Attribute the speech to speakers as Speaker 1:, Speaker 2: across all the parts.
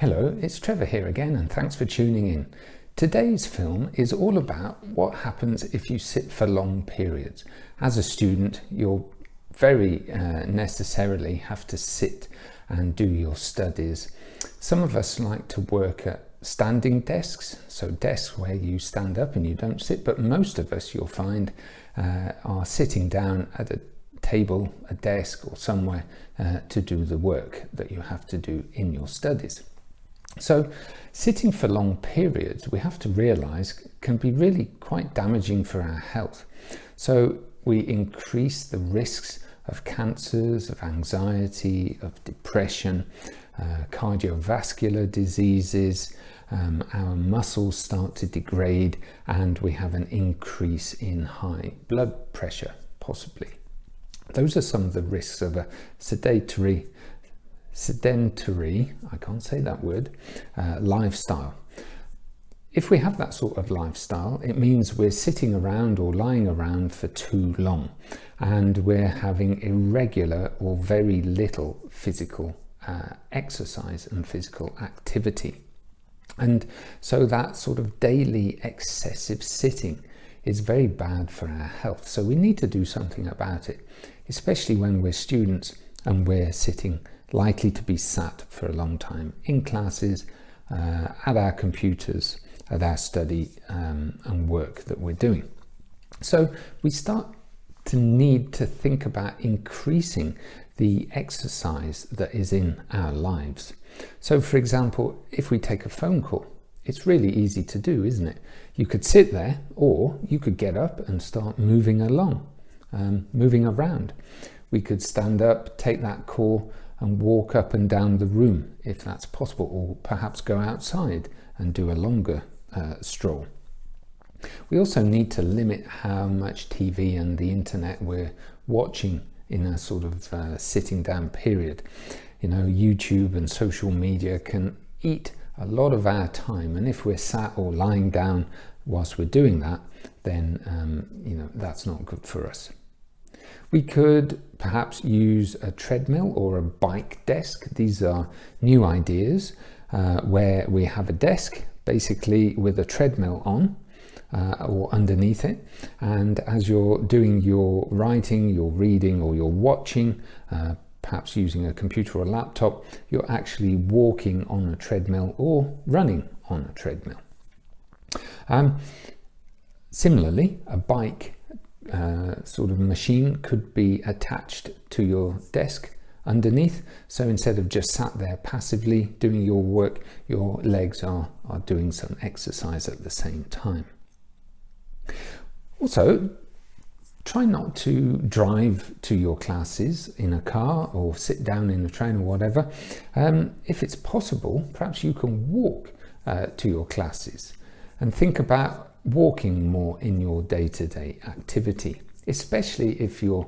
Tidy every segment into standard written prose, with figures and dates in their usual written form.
Speaker 1: Hello, it's Trevor here again, and thanks for tuning in. Today's film is all about what happens if you sit for long periods. As a student, you'll very necessarily have to sit and do your studies. Some of us like to work at standing desks, so desks where you stand up and you don't sit, but most of us, you'll find, are sitting down at a table, a desk, or somewhere to do the work that you have to do in your studies. So sitting for long periods, we have to realize, can be really quite damaging for our health. So we increase the risks of cancers, of anxiety, of depression, cardiovascular diseases, our muscles start to degrade, and we have an increase in high blood pressure, possibly. Those are some of the risks of a sedentary, I can't say that word, lifestyle. If we have that sort of lifestyle, it means we're sitting around or lying around for too long, and we're having irregular or very little physical exercise and physical activity. And so that sort of daily excessive sitting is very bad for our health. So we need to do something about it, especially when we're students and we're sitting likely to be sat for a long time in classes, at our computers, at our study and work that we're doing. So we start to need to think about increasing the exercise that is in our lives. So for example, if we take a phone call, it's really easy to do, isn't it? You could sit there, or you could get up and start moving along, moving around. We could stand up, take that call, and walk up and down the room if that's possible, or perhaps go outside and do a longer stroll. We also need to limit how much TV and the internet we're watching in a sort of sitting down period. You know, YouTube and social media can eat a lot of our time, and if we're sat or lying down whilst we're doing that, then that's not good for us. We could perhaps use a treadmill or a bike desk. These are new ideas where we have a desk basically with a treadmill on or underneath it, and as you're doing your writing, your reading, or you're watching, perhaps using a computer or a laptop, you're actually walking on a treadmill or running on a treadmill. Similarly, a bike sort of machine could be attached to your desk underneath, so instead of just sat there passively doing your work, your legs are doing some exercise at the same time. Also, try not to drive to your classes in a car or sit down in a train or whatever. If it's possible, perhaps you can walk to your classes, and think about walking more in your day-to-day activity, especially if you're,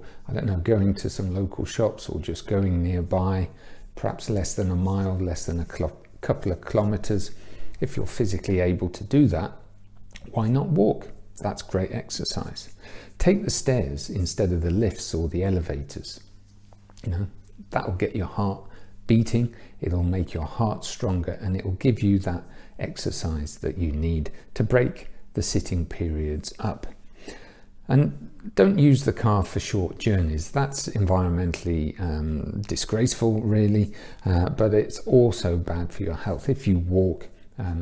Speaker 1: going to some local shops or just going nearby, perhaps less than a mile, less than a couple of kilometers. If you're physically able to do that, why not walk? That's great exercise. Take the stairs instead of the lifts or the elevators. That'll get your heart beating, it'll make your heart stronger, and it will give you that exercise that you need to break the sitting periods up. And don't use the car for short journeys. That's environmentally disgraceful, really, but it's also bad for your health. If you walk,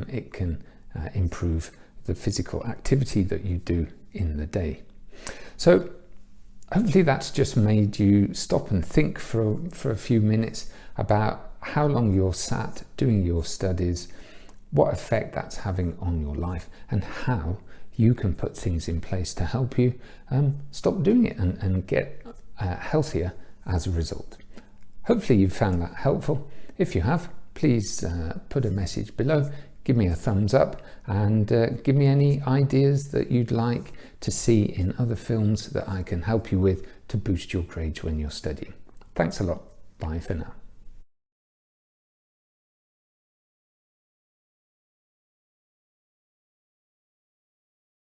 Speaker 1: it can improve the physical activity that you do in the day. So hopefully that's just made you stop and think for a few minutes about how long you're sat doing your studies, what effect that's having on your life, and how you can put things in place to help you stop doing it and get healthier as a result. Hopefully you've found that helpful. If you have, please put a message below, give me a thumbs up, and give me any ideas that you'd like to see in other films that I can help you with to boost your grades when you're studying. Thanks a lot. Bye for now.